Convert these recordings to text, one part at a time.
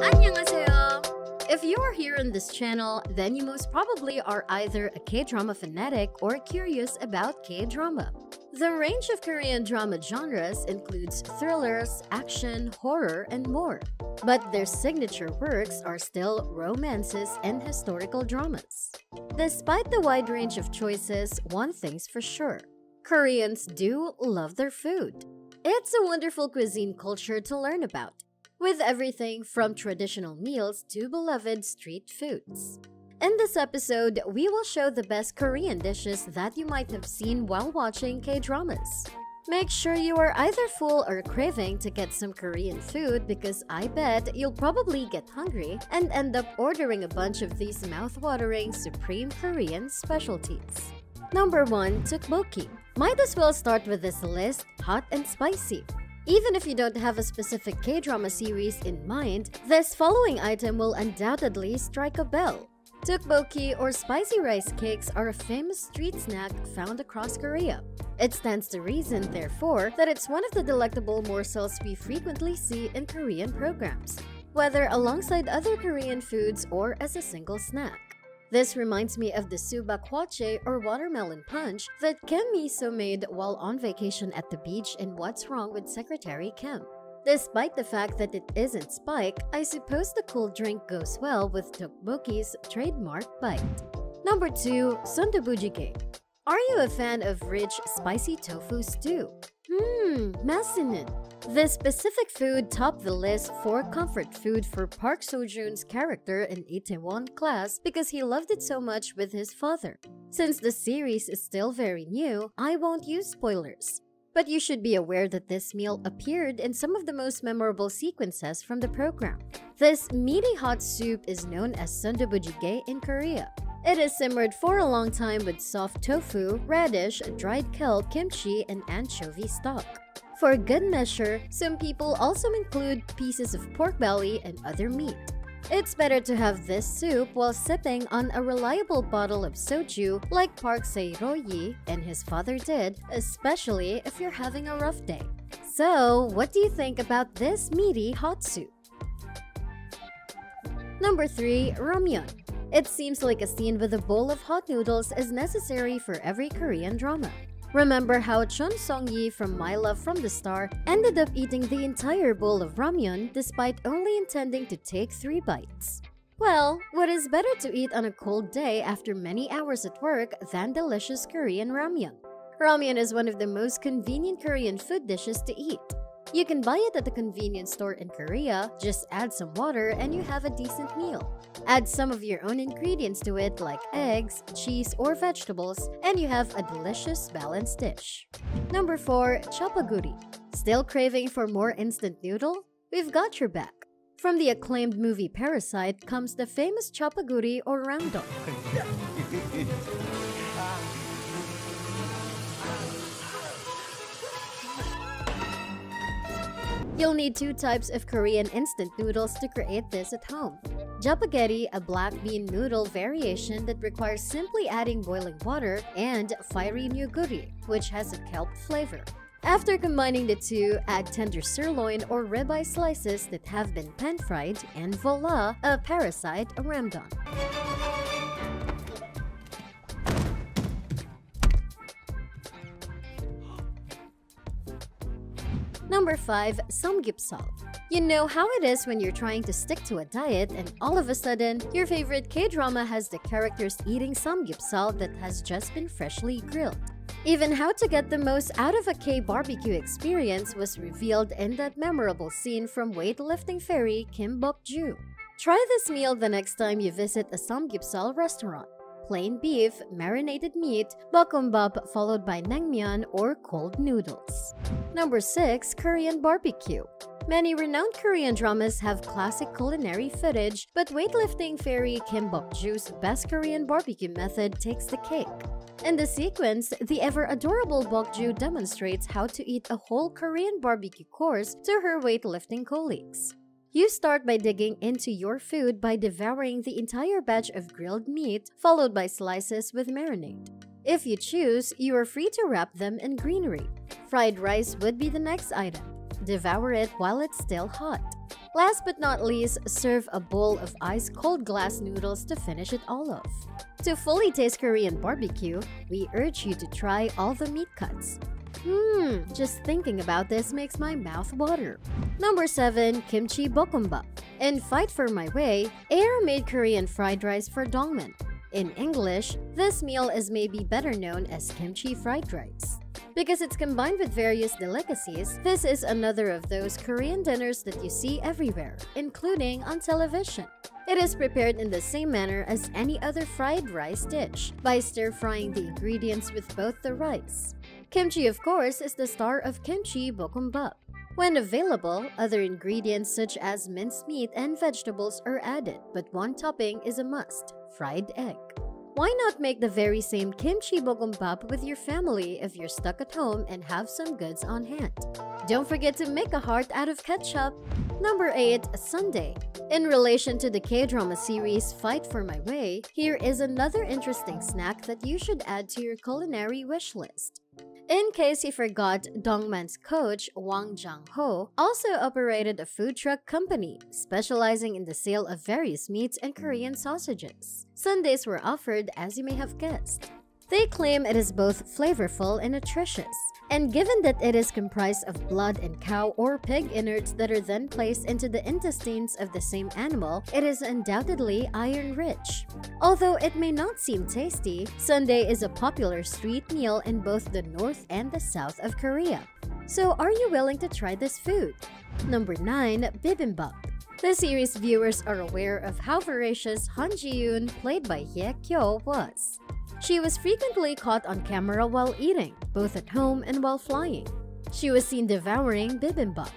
Annyeonghaseyo! If you are here on this channel, then you most probably are either a K-drama fanatic or curious about K-drama. The range of Korean drama genres includes thrillers, action, horror, and more. But their signature works are still romances and historical dramas. Despite the wide range of choices, one thing's for sure: Koreans do love their food. It's a wonderful cuisine culture to learn about, with everything from traditional meals to beloved street foods. In this episode, we will show the best Korean dishes that you might have seen while watching K-dramas. Make sure you are either full or craving to get some Korean food, because I bet you'll probably get hungry and end up ordering a bunch of these mouth-watering supreme Korean specialties. Number 1. Tteokbokki. Might as well start with this list hot and spicy. Even if you don't have a specific K-drama series in mind, this following item will undoubtedly strike a bell. Tteokbokki, or spicy rice cakes, are a famous street snack found across Korea. It stands to reason, therefore, that it's one of the delectable morsels we frequently see in Korean programs, whether alongside other Korean foods or as a single snack. This reminds me of the subak hwachae, or watermelon punch, that Kim Mi-so made while on vacation at the beach in What's Wrong with Secretary Kim. Despite the fact that it isn't spike, I suppose the cool drink goes well with tteokbokki's trademark bite. Number 2. Sundubu-jjigae. Are you a fan of rich, spicy tofu stew? Masinin. This specific food topped the list for comfort food for Park Seo-joon's character in Itaewon Class because he loved it so much with his father. Since the series is still very new, I won't use spoilers. But you should be aware that this meal appeared in some of the most memorable sequences from the program. This meaty hot soup is known as sundubu-jjigae in Korea. It is simmered for a long time with soft tofu, radish, dried kelp, kimchi, and anchovy stock. For good measure, some people also include pieces of pork belly and other meat. It's better to have this soup while sipping on a reliable bottle of soju like Park Se-ro-yi and his father did, especially if you're having a rough day. So, what do you think about this meaty hot soup? Number 3. Ramyeon. It seems like a scene with a bowl of hot noodles is necessary for every Korean drama. Remember how Chun Song-yi from My Love from the Star ended up eating the entire bowl of ramyeon despite only intending to take 3 bites? Well, what is better to eat on a cold day after many hours at work than delicious Korean ramyeon? Ramyeon is one of the most convenient Korean food dishes to eat. You can buy it at the convenience store in Korea, just add some water and you have a decent meal. Add some of your own ingredients to it like eggs, cheese, or vegetables, and you have a delicious balanced dish. Number 4. Chapaguri. Still craving for more instant noodle? We've got your back. From the acclaimed movie Parasite comes the famous chapaguri, or ramdong. You'll need 2 types of Korean instant noodles to create this at home. Japaghetti, a black bean noodle variation that requires simply adding boiling water, and fiery nyuguri, which has a kelp flavor. After combining the two, add tender sirloin or ribeye slices that have been pan-fried, and voila, a Parasite ramdong. Number 5. Samgyeopsal. You know how it is when you're trying to stick to a diet and all of a sudden, your favorite K-drama has the characters eating samgyeopsal that has just been freshly grilled. Even how to get the most out of a K-barbecue experience was revealed in that memorable scene from weightlifting fairy Kim Bok-joo. Try this meal the next time you visit a samgyeopsal restaurant. Plain beef, marinated meat, bokkeumbap followed by naengmyeon or cold noodles. Number 6. Korean barbecue. Many renowned Korean dramas have classic culinary footage, but weightlifting fairy Kim Bok-joo's best Korean barbecue method takes the cake. In the sequence, the ever-adorable Bok-joo demonstrates how to eat a whole Korean barbecue course to her weightlifting colleagues. You start by digging into your food by devouring the entire batch of grilled meat, followed by slices with marinade. If you choose, you are free to wrap them in greenery. Fried rice would be the next item. Devour it while it's still hot. Last but not least, serve a bowl of ice-cold glass noodles to finish it all off. To fully taste Korean barbecue, we urge you to try all the meat cuts. Just thinking about this makes my mouth water. Number 7. Kimchi Bokkeumbap. In Fight for My Way, Air made Korean fried rice for Dongmen. In English, this meal is maybe better known as kimchi fried rice. Because it's combined with various delicacies, this is another of those Korean dinners that you see everywhere, including on television. It is prepared in the same manner as any other fried rice dish, by stir-frying the ingredients with both the rice. Kimchi, of course, is the star of Kimchi Bokkeumbap. When available, other ingredients such as minced meat and vegetables are added, but one topping is a must: fried egg. Why not make the very same Kimchi Bokkeumbap with your family if you're stuck at home and have some goods on hand? Don't forget to make a heart out of ketchup. Number 8. Sundae. In relation to the K-drama series Fight for My Way, here is another interesting snack that you should add to your culinary wish list. In case you forgot, Dongman's coach, Wang Jang-ho, also operated a food truck company, specializing in the sale of various meats and Korean sausages. Sundaes were offered, as you may have guessed. They claim it is both flavorful and nutritious. And given that it is comprised of blood and cow or pig innards that are then placed into the intestines of the same animal, it is undoubtedly iron-rich. Although it may not seem tasty, sundae is a popular street meal in both the north and the south of Korea. So are you willing to try this food? Number 9. Bibimbap. The series viewers are aware of how voracious Han Ji-yoon, played by Hye Kyo, was. She was frequently caught on camera while eating, both at home and while flying. She was seen devouring bibimbap,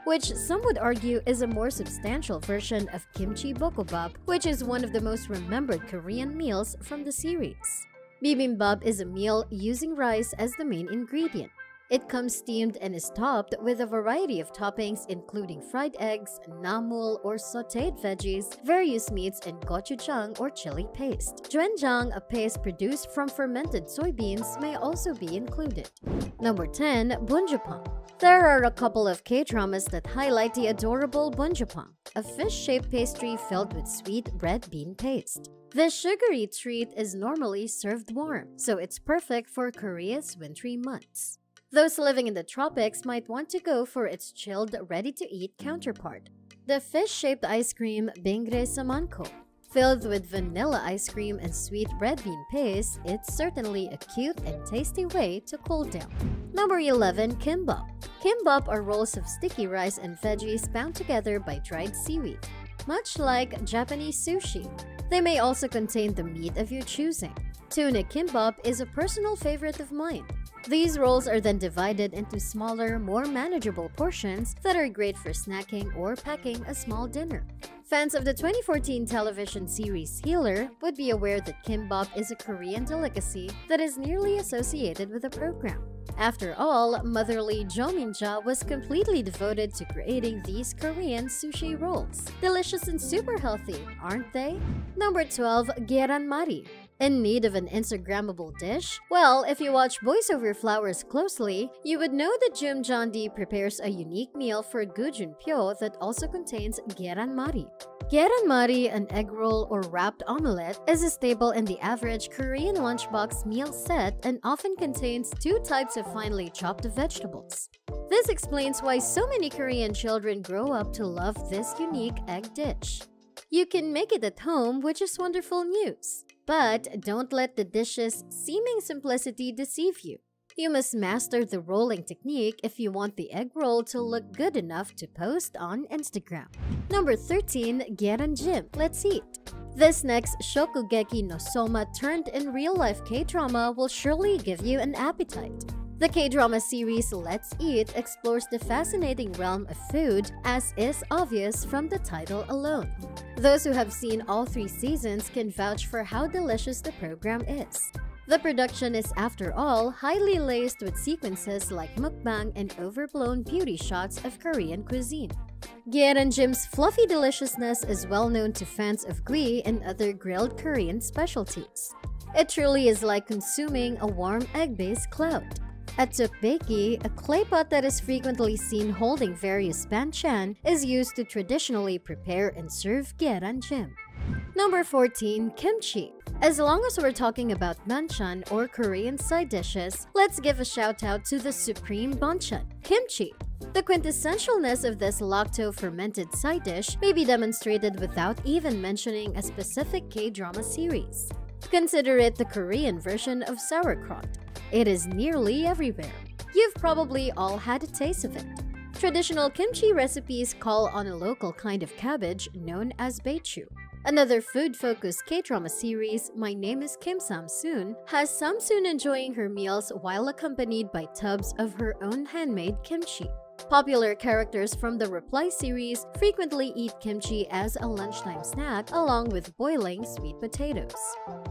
which some would argue is a more substantial version of kimchi bokkeumbap, which is one of the most remembered Korean meals from the series. Bibimbap is a meal using rice as the main ingredient. It comes steamed and is topped with a variety of toppings including fried eggs, namul or sautéed veggies, various meats, and gochujang or chili paste. Doenjang, a paste produced from fermented soybeans, may also be included. Number 10. Bunjupang. There are a couple of K-dramas that highlight the adorable bunjupang, a fish-shaped pastry filled with sweet red bean paste. This sugary treat is normally served warm, so it's perfect for Korea's wintry months. Those living in the tropics might want to go for its chilled, ready-to-eat counterpart, the fish-shaped ice cream Bingre Samanko. Filled with vanilla ice cream and sweet red bean paste, it's certainly a cute and tasty way to cool down. Number 11. Kimbap. Kimbap are rolls of sticky rice and veggies bound together by dried seaweed. Much like Japanese sushi, they may also contain the meat of your choosing. Tuna kimbap is a personal favorite of mine. These rolls are then divided into smaller, more manageable portions that are great for snacking or packing a small dinner. Fans of the 2014 television series Healer would be aware that kimbap is a Korean delicacy that is nearly associated with the program. After all, motherly Jo Min-ja was completely devoted to creating these Korean sushi rolls. Delicious and super healthy, aren't they? Number 12. Geranmari. In need of an Instagrammable dish? Well, if you watch Boys Over Flowers closely, you would know that Jum Jondi prepares a unique meal for Gujunpyo that also contains geranmari. Geranmari, an egg roll or wrapped omelette, is a staple in the average Korean lunchbox meal set and often contains 2 types of finely chopped vegetables. This explains why so many Korean children grow up to love this unique egg dish. You can make it at home, which is wonderful news. But don't let the dish's seeming simplicity deceive you. You must master the rolling technique if you want the egg roll to look good enough to post on Instagram. Number 13. Geranjim. Let's eat. This next Shokugeki no Soma turned in real-life K-drama will surely give you an appetite. The K-drama series Let's Eat explores the fascinating realm of food, as is obvious from the title alone. Those who have seen all 3 seasons can vouch for how delicious the program is. The production is, after all, highly laced with sequences like mukbang and overblown beauty shots of Korean cuisine. Geranjim's fluffy deliciousness is well known to fans of Glee and other grilled Korean specialties. It truly is like consuming a warm egg-based cloud. A tteokbokki, a clay pot that is frequently seen holding various banchan, is used to traditionally prepare and serve keranjim. Number 14. Kimchi. As long as we're talking about banchan or Korean side dishes, let's give a shout out to the supreme banchan, kimchi. The quintessentialness of this lacto-fermented side dish may be demonstrated without even mentioning a specific K-drama series. Consider it the Korean version of sauerkraut. It is nearly everywhere. You've probably all had a taste of it. Traditional kimchi recipes call on a local kind of cabbage known as baechu. Another food-focused K-drama series, My Name is Kim Samsoon, has Samsoon enjoying her meals while accompanied by tubs of her own handmade kimchi. Popular characters from the Reply series frequently eat kimchi as a lunchtime snack along with boiling sweet potatoes.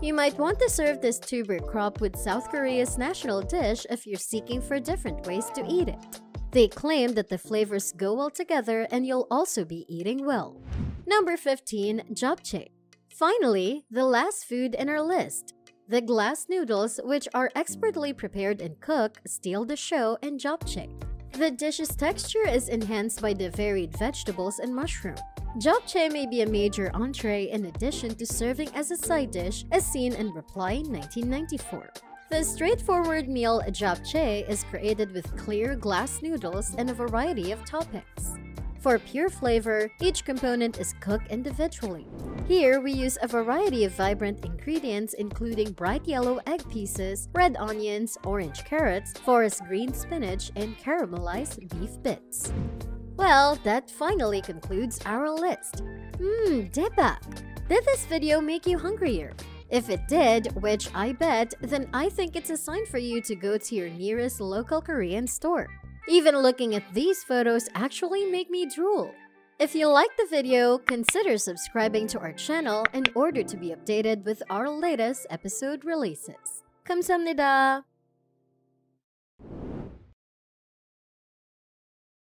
You might want to serve this tuber crop with South Korea's national dish if you're seeking for different ways to eat it. They claim that the flavors go well together and you'll also be eating well. Number 15. Japchae. Finally, the last food in our list. The glass noodles, which are expertly prepared and cooked, steal the show in japchae. The dish's texture is enhanced by the varied vegetables and mushroom. Japchae may be a major entree in addition to serving as a side dish, as seen in Reply 1994. The straightforward meal japchae is created with clear glass noodles and a variety of toppings. For pure flavor, each component is cooked individually. Here, we use a variety of vibrant ingredients including bright yellow egg pieces, red onions, orange carrots, forest green spinach, and caramelized beef bits. Well, that finally concludes our list. Diba! Did this video make you hungrier? If it did, which I bet, then I think it's a sign for you to go to your nearest local Korean store. Even looking at these photos actually make me drool. If you liked the video, consider subscribing to our channel in order to be updated with our latest episode releases. 감사합니다.